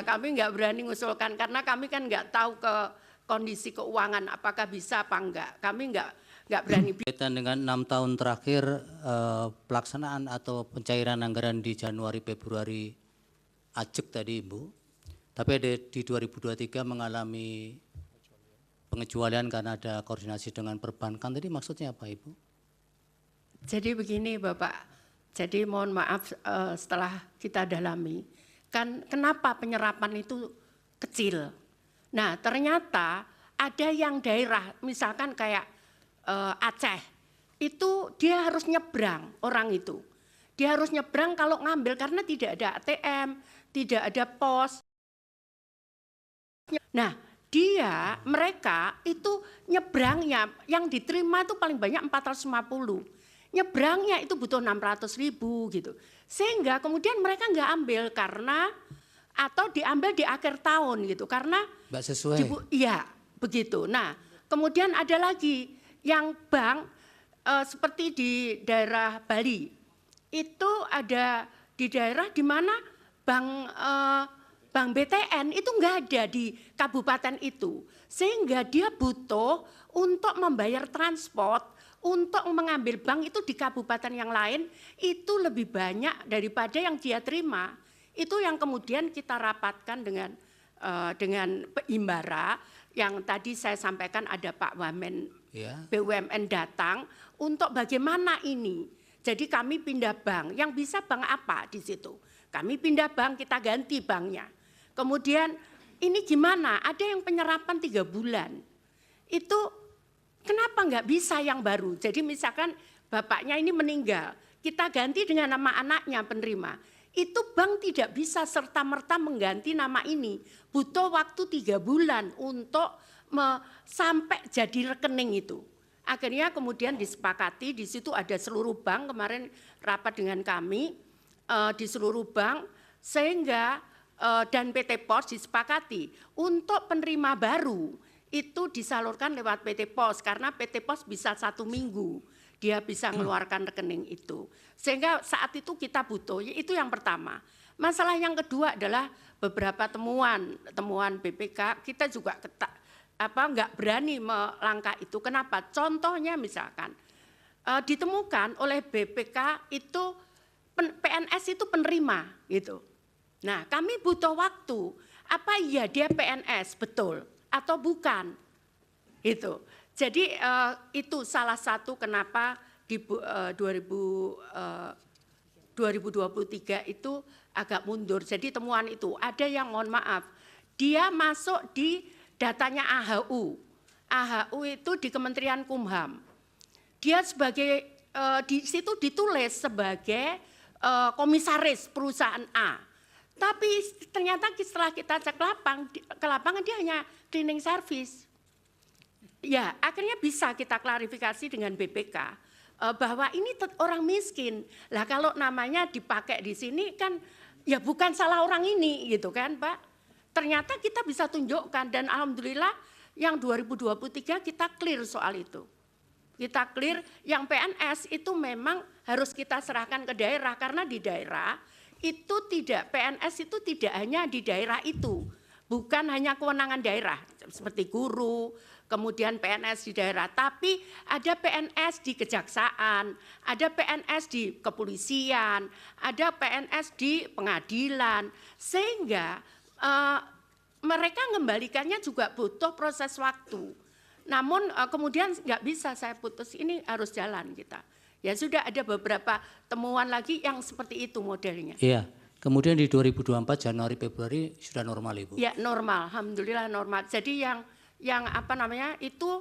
Kami nggak berani ngusulkan karena kami kan nggak tahu ke kondisi keuangan apakah bisa apa enggak. Kami nggak berani. Kaitan dengan 6 tahun terakhir pelaksanaan atau pencairan anggaran di Januari Februari ajek tadi Ibu, tapi di 2023 mengalami pengecualian karena ada koordinasi dengan perbankan, tadi maksudnya apa Ibu? Jadi begini Bapak, jadi mohon maaf setelah kita dalami, kan kenapa penyerapan itu kecil. Nah ternyata ada yang daerah misalkan kayak Aceh, itu dia harus nyebrang orang itu. Dia harus nyebrang kalau ngambil karena tidak ada ATM, tidak ada pos. Nah mereka itu nyebrangnya yang diterima itu paling banyak 450. Nyebrangnya itu butuh 600.000 gitu. Sehingga kemudian mereka nggak ambil karena atau diambil di akhir tahun gitu karena Mbak sesuai. Iya, begitu. Nah, kemudian ada lagi yang bank seperti di daerah Bali. Itu ada di daerah di mana bank BTN itu nggak ada di kabupaten itu. Sehingga dia butuh untuk membayar transport untuk mengambil bank itu di kabupaten yang lain itu lebih banyak daripada yang dia terima. Itu yang kemudian kita rapatkan dengan Himbara yang tadi saya sampaikan ada Pak Wamen BUMN datang untuk bagaimana ini. Jadi kami pindah bank, yang bisa bank apa di situ? Kami pindah bank, kita ganti banknya. Kemudian ini gimana? Ada yang penyerapan 3 bulan. Itu kenapa nggak bisa yang baru? Jadi misalkan bapaknya ini meninggal, kita ganti dengan nama anaknya penerima. Itu bank tidak bisa serta-merta mengganti nama ini. Butuh waktu 3 bulan untuk sampai jadi rekening itu. Akhirnya kemudian disepakati, di situ ada seluruh bank, kemarin rapat dengan kami di seluruh bank, sehingga dan PT Pos disepakati untuk penerima baru itu disalurkan lewat PT Pos karena PT Pos bisa 1 minggu dia bisa mengeluarkan rekening itu. Sehingga saat itu kita butuh, itu yang pertama. Masalah yang kedua adalah beberapa temuan BPK, kita juga nggak berani melangkah itu. Kenapa? Contohnya misalkan ditemukan oleh BPK itu PNS itu penerima gitu. Nah kami butuh waktu, apa iya dia PNS betul atau bukan itu. Jadi itu salah satu kenapa di 2023 itu agak mundur. Jadi temuan itu ada yang mohon maaf, dia masuk di datanya AHU. AHU itu di Kementerian Kumham. Dia sebagai di situ ditulis sebagai komisaris perusahaan A. Tapi ternyata setelah kita cek ke lapangan dia hanya cleaning service. Ya, akhirnya bisa kita klarifikasi dengan BPK bahwa ini orang miskin. Lah kalau namanya dipakai di sini kan ya bukan salah orang ini gitu kan, Pak. Ternyata kita bisa tunjukkan dan alhamdulillah yang 2023 kita clear soal itu. Kita clear yang PNS itu memang harus kita serahkan ke daerah karena di daerah itu PNS itu tidak hanya di daerah itu. Bukan hanya kewenangan daerah seperti guru, kemudian PNS di daerah, tapi ada PNS di kejaksaan, ada PNS di kepolisian, ada PNS di pengadilan, sehingga mereka mengembalikannya juga butuh proses waktu. Namun kemudian nggak bisa saya putus, ini harus jalan kita. Ya sudah ada beberapa temuan lagi yang seperti itu modelnya. Iya. Kemudian di 2024 Januari Februari sudah normal Ibu? Ya normal, alhamdulillah normal. Jadi yang itu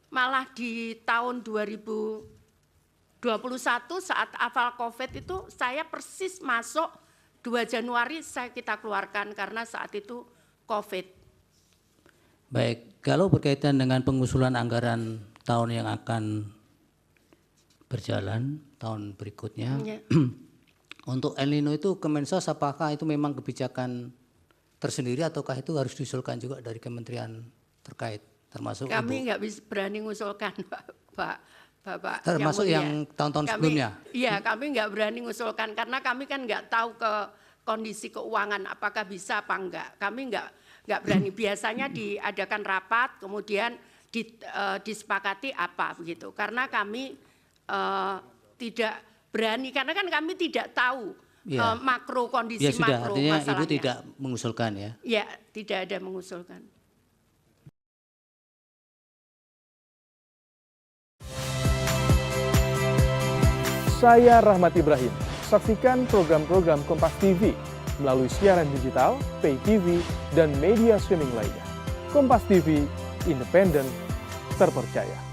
malah di tahun 2021 saat awal COVID itu saya persis masuk 2 Januari kita keluarkan karena saat itu COVID. Baik, kalau berkaitan dengan pengusulan anggaran tahun yang akan berjalan, tahun berikutnya, untuk El Nino itu Kemensos apakah itu memang kebijakan tersendiri ataukah itu harus diusulkan juga dari kementerian terkait termasuk kami nggak berani mengusulkan Bapak termasuk yang tahun-tahun sebelumnya? Iya kami nggak berani mengusulkan karena kami kan nggak tahu ke kondisi keuangan apakah bisa apa enggak. Kami enggak berani. Biasanya diadakan rapat, kemudian disepakati apa begitu. Karena kami tidak berani, karena kan kami tidak tahu makro kondisi ya, sudah, makro artinya masalahnya. Ibu tidak mengusulkan ya? Ya, tidak ada mengusulkan. Saya Rahmat Ibrahim. Saksikan program-program Kompas TV melalui siaran digital, pay TV, dan media streaming lainnya. Kompas TV, independen, terpercaya.